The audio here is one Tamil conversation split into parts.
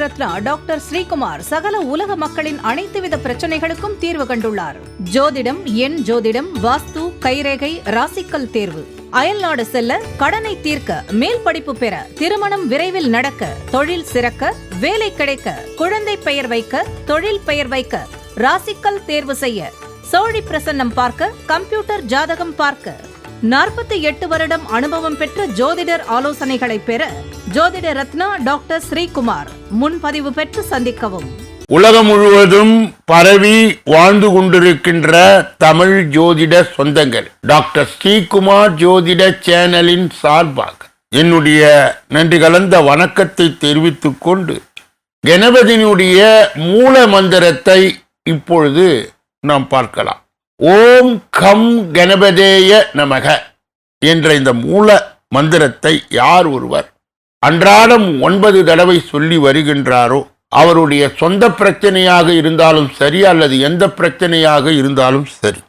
ரத்னா டாக்டர் ஸ்ரீகுமார் சகல உலக மக்களின் அனைத்து வித பிரச்சனைகளுக்கும் தீர்வு கண்டுள்ளார். ஜோதிடம், எண் ஜோதிடம், வாஸ்து, கைரேகை, ராசிக்கல் தேர்வு, அயல்நாடு செல்ல, கடனை தீர்க்க, மேல் படிப்பு பெற, திருமணம் விரைவில் நடக்க, தொழில் சிறக்க, வேலை கிடைக்க, குழந்தை பெயர் வைக்க, தொழில் பெயர் வைக்க, ராசிக்கல் தேர்வு செய்ய, சோழி பிரசன்னம் பார்க்க, கம்ப்யூட்டர் ஜாதகம் பார்க்க, 48 வருடம் அனுபவம் பெற்ற ஜோதிடர் ஆலோசனைகளை பெற ஜோதிட ரத்னா டாக்டர் ஸ்ரீகுமார் முன்பதிவு பெற்று சந்திக்கவும். உலகம் முழுவதும் பரவி வாழ்ந்து கொண்டிருக்கின்ற தமிழ் ஜோதிட சொந்தங்கள், டாக்டர் ஸ்ரீகுமார் ஜோதிட சேனலின் சார்பாக என்னுடைய நன்றி கலந்த வணக்கத்தை தெரிவித்துக் கொண்டு கணபதியினுடைய மூல மந்திரத்தை இப்பொழுது நாம் பார்க்கலாம். ஓம் கம் கணபதேய நமக என்ற இந்த மூல மந்திரத்தை யார் ஒருவர் அன்றாடம் 9 தடவை சொல்லி வருகின்றாரோ அவருடைய சொந்த பிரச்சனையாக இருந்தாலும் சரி அல்லது எந்த பிரச்சனையாக இருந்தாலும் சரி,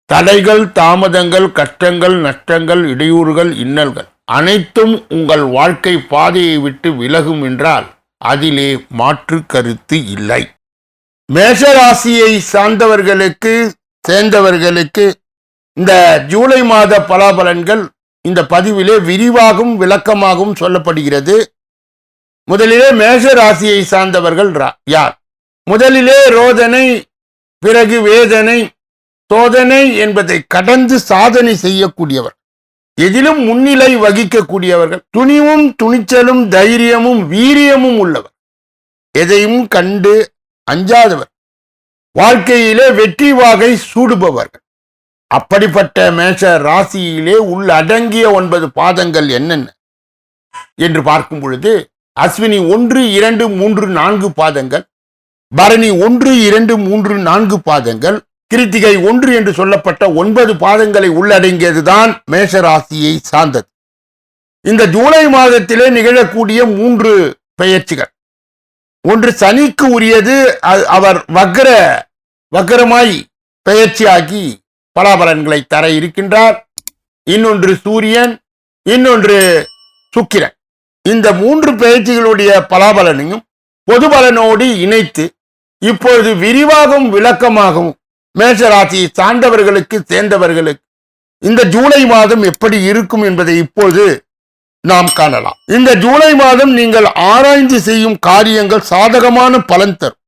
தடைகள், தாமதங்கள், கஷ்டங்கள், நஷ்டங்கள், இடையூறுகள், இன்னல்கள் அனைத்தும் உங்கள் வாழ்க்கை பாதையை விட்டு விலகும் என்றால் அதிலே மாற்று கருத்து இல்லை. மேஷராசியை சேர்ந்தவர்களுக்கு இந்த ஜூலை மாத பலாபலன்கள் இந்த பதிவிலே விரிவாகவும் விளக்கமாகவும் சொல்லப்படுகிறது. முதலிலே மேஷ ராசியை சார்ந்தவர்கள் யார்? முதலிலே ரோதனை, பிறகு வேதனை, சோதனை என்பதை கடந்து சாதனை செய்யக்கூடியவர், எதிலும் முன்னிலை வகிக்கக்கூடியவர்கள், துணிவும் துணிச்சலும் தைரியமும் வீரியமும் உள்ளவர், எதையும் கண்டு அஞ்சாதவர், வாழ்க்கையிலே வெற்றி வாகை சூடுபவர்கள். அப்படிப்பட்ட மேஷ ராசியிலே உள்ளடங்கிய 9 பாதங்கள் என்னென்ன என்று பார்க்கும் பொழுது, அஸ்வினி 1, 2, 3, 4 பாதங்கள், பரணி 1, 2, 3, 4 பாதங்கள், கிருத்திகை 1 என்று சொல்லப்பட்ட 9 பாதங்களை உள்ளடங்கியதுதான் மேஷராசியை சார்ந்தது. இந்த ஜூலை மாதத்திலே நிகழக்கூடிய 3 பெயர்ச்சிகள், ஒன்று சனிக்கு உரியது, அவர் வக்ரமாய் பெயர்ச்சியாகி பலாபலன்களை தர இருக்கின்றார். இன்னொன்று சூரியன், இன்னொன்று சுக்கிரன். இந்த 3 பெயர்ச்சிகளுடைய பலாபலனையும் பொது பலனோடு இணைத்து இப்பொழுது விரிவாகவும் விளக்கமாகவும் மேஷராசியை சார்ந்தவர்களுக்கு சேர்ந்தவர்களுக்கு இந்த ஜூலை மாதம் எப்படி இருக்கும் என்பதை இப்போது நாம் காணலாம். இந்த ஜூலை மாதம் நீங்கள் ஆராய்ந்து செய்யும் காரியங்கள் சாதகமான பலன் தரும்.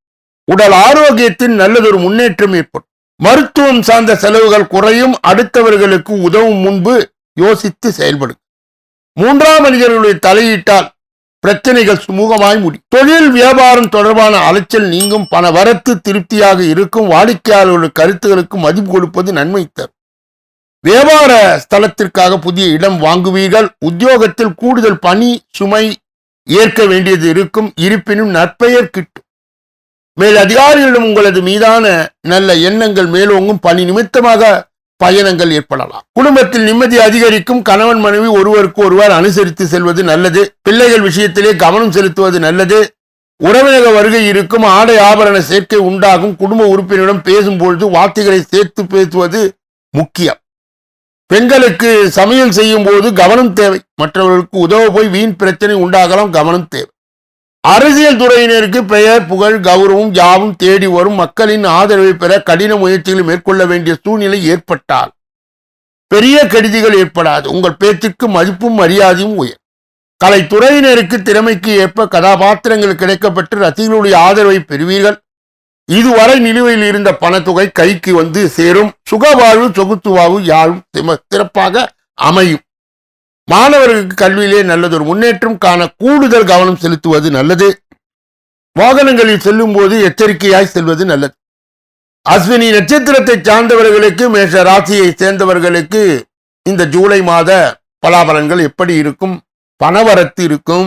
உடல் ஆரோக்கியத்தின் நல்லதொரு முன்னேற்றம் ஏற்படும். மருத்துவம் சார்ந்த செலவுகள் குறையும். அடுத்தவர்களுக்கு உதவும் முன்பு யோசித்து செயல்படும். 3ஆம் மனிதர்களுடைய தலையீட்டால் பிரச்சனைகள் சுமூகமாய் முடியும். தொழில் வியாபாரம் தொடர்பான அலைச்சல் நீங்கும். பண வரத்து திருப்தியாக இருக்கும். வாடிக்கையாளர்களுடைய கருத்துகளுக்கு மதிப்பு கொடுப்பது நன்மை தரும். வியாபார ஸ்தலத்திற்காக புதிய இடம் வாங்குவீர்கள். உத்தியோகத்தில் கூடுதல் பணி சுமை ஏற்க வேண்டியது இருக்கும். இருப்பினும் நற்பெயர் கிட்டும். மேல் அதிகாரிகளிடம் உங்களது மீதான நல்ல எண்ணங்கள் மேலோங்கும். பணி நிமித்தமாக பயணங்கள் ஏற்படலாம். குடும்பத்தில் நிம்மதி அதிகரிக்கும். கணவன் மனைவி ஒருவருக்கு ஒருவர் அனுசரித்து செல்வது நல்லது. பிள்ளைகள் விஷயத்திலே கவனம் செலுத்துவது நல்லது. உறவினக வருகை இருக்கும். ஆடை ஆபரண சேர்க்கை உண்டாகும். குடும்ப உறுப்பினரிடம் பேசும்பொழுது வார்த்தைகளை சேர்த்து பேசுவது முக்கியம். பெண்களுக்கு சமையல் செய்யும் போது கவனம் தேவை. மற்றவர்களுக்கு உதவ போய் வீண் பிரச்சனை உண்டாகலாம். கவனம் தேவை. அரசியல் துறையினருக்கு பெயர், புகழ், கௌரவம் யாவும் தேடி வரும். மக்களின் ஆதரவை பெற கடின முயற்சிகளை மேற்கொள்ள வேண்டிய சூழ்நிலை ஏற்பட்டால் பெரிய கெடுதிகள் ஏற்படாது. உங்கள் பேச்சுக்கு மதிப்பும் மரியாதையும் உயர். கலைத்துறையினருக்கு திறமைக்கு ஏற்ப கதாபாத்திரங்கள் கிடைக்கப்பட்டு ரசிகர்களுடைய ஆதரவை பெறுவீர்கள். இதுவரை நிலுவையில் இருந்த பணத்தொகை கைக்கு வந்து சேரும். சுகவாழ்வு, சொகுத்துவாழ்வு யாரும் சிறப்பாக அமையும். மாணவர்களுக்கு கல்வியிலே நல்லதொரு முன்னேற்றம் காண கூடுதல் கவனம் செலுத்துவது நல்லது. வாகனங்களில் செல்லும் போது எச்சரிக்கையாய் செல்வது நல்லது. அஸ்வினி நட்சத்திரத்தை சார்ந்தவர்களுக்கு, மேஷ ராசியை சேர்ந்தவர்களுக்கு இந்த ஜூலை மாத பலாபலன்கள் எப்படி இருக்கும்? பணவரத்து இருக்கும்.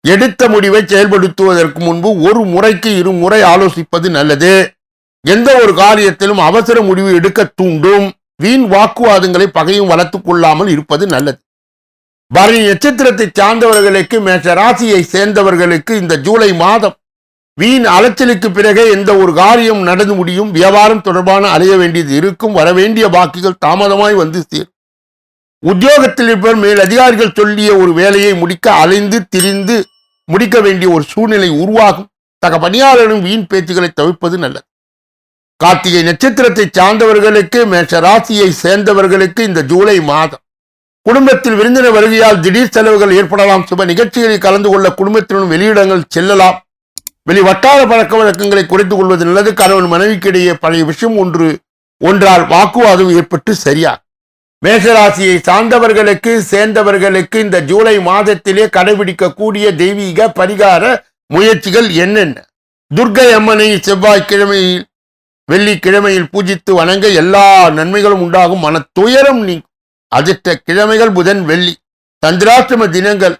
எடுத்த முடிவை செயல்படுத்துவதற்கு முன்பு ஒரு முறைக்கு 2 முறை ஆலோசிப்பது நல்லது. எந்த ஒரு காரியத்திலும் அவசர முடிவு எடுக்க தூண்டும். வீண் வாக்குவாதங்களை பகையும் வளர்த்துக் கொள்ளாமல் இருப்பது நல்லது. பரணி நட்சத்திரத்தை சார்ந்தவர்களுக்கு, மேஷ ராசியை சேர்ந்தவர்களுக்கு இந்த ஜூலை மாதம் வீண் அலைச்சலுக்கு பிறகே எந்த ஒரு காரியம் நடந்து முடியும். வியாபாரம் தொடர்பான அலைய வேண்டியது இருக்கும். வரவேண்டிய பாக்கிகள் தாமதமாய் வந்து சேரும். உத்தியோகத்தில் இருப்பவர் மேல் அதிகாரிகள் சொல்லிய ஒரு வேலையை முடிக்க அலைந்து திரிந்து முடிக்க வேண்டிய ஒரு சூழ்நிலை உருவாகும். சக பணியாளர்களும் வீண் பேச்சுகளை தவிர்ப்பது நல்லது. கார்த்திகை நட்சத்திரத்தை சார்ந்தவர்களுக்கு, மேஷ ராசியை சேர்ந்தவர்களுக்கு இந்த ஜூலை மாதம் குடும்பத்தில் விருந்தினர் வருகையால் திடீர் செலவுகள் ஏற்படலாம். சுப நிகழ்ச்சிகளில் கலந்து கொள்ள குடும்பத்தினுடன் வெளியிடங்கள் செல்லலாம். வெளி வட்டார பழக்க வழக்கங்களை குறைத்துக் கொள்வது நல்லது. கணவன் மனைவிக்கு இடையே பழைய விஷயம் ஒன்றால் வாக்குவாதம் ஏற்பட்டு சரியா. மேஷராசியை சேர்ந்தவர்களுக்கு இந்த ஜூலை மாதத்திலே கடைபிடிக்கக்கூடிய தெய்வீக பரிகார முயற்சிகள் என்னென்ன? துர்க்கை அம்மனை செவ்வாய்க்கிழமையில் வெள்ளிக்கிழமையில் பூஜித்து வணங்க எல்லா நன்மைகளும் உண்டாகும். மன துயரம் நீங்கும். அதிர்ஷ்ட கிழமைகள் புதன் வெள்ளி. சந்திராஷ்டம தினங்கள்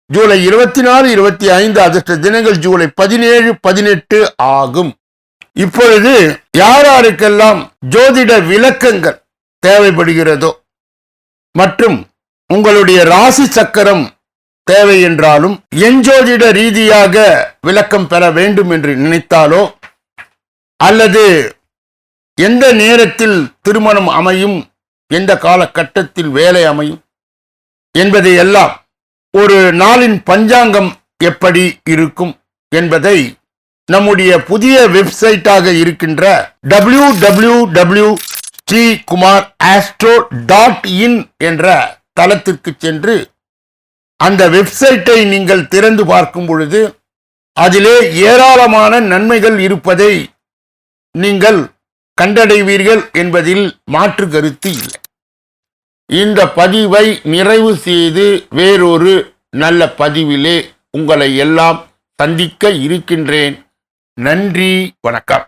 ஜூலை 24, 25. அதிர்ஷ்ட தினங்கள் ஜூலை 17, 18 ஆகும். இப்பொழுது யாருக்கெல்லாம் ஜோதிட விளக்கங்கள் தேவைப்படுகிறதோ மற்றும் உங்களுடைய ராசி சக்கரம் தேவை என்றாலும் எஞ்சோதிட ரீதியாக விளக்கம் பெற வேண்டும் என்று நினைத்தாலோ அல்லது எந்த நேரத்தில் திருமணம் அமையும், எந்த காலகட்டத்தில் வேலை அமையும் என்பதை எல்லாம், ஒரு நாளின் பஞ்சாங்கம் எப்படி இருக்கும் என்பதை நம்முடைய புதிய வெப்சைட்டாக இருக்கின்ற www.srikumar.astro.in என்ற தளத்திற்கு சென்று அந்த வெப்சைட்டை நீங்கள் திறந்து பார்க்கும் பொழுது அதிலே ஏராளமான நன்மைகள் இருப்பதை நீங்கள் கண்டடைவீர்கள் என்பதில் மாற்று கருத்து இல்லை. இந்த பதிவை நிறைவு செய்து வேறொரு நல்ல பதிவிலே உங்களை எல்லாம் சந்திக்க இருக்கின்றேன். நன்றி, வணக்கம்.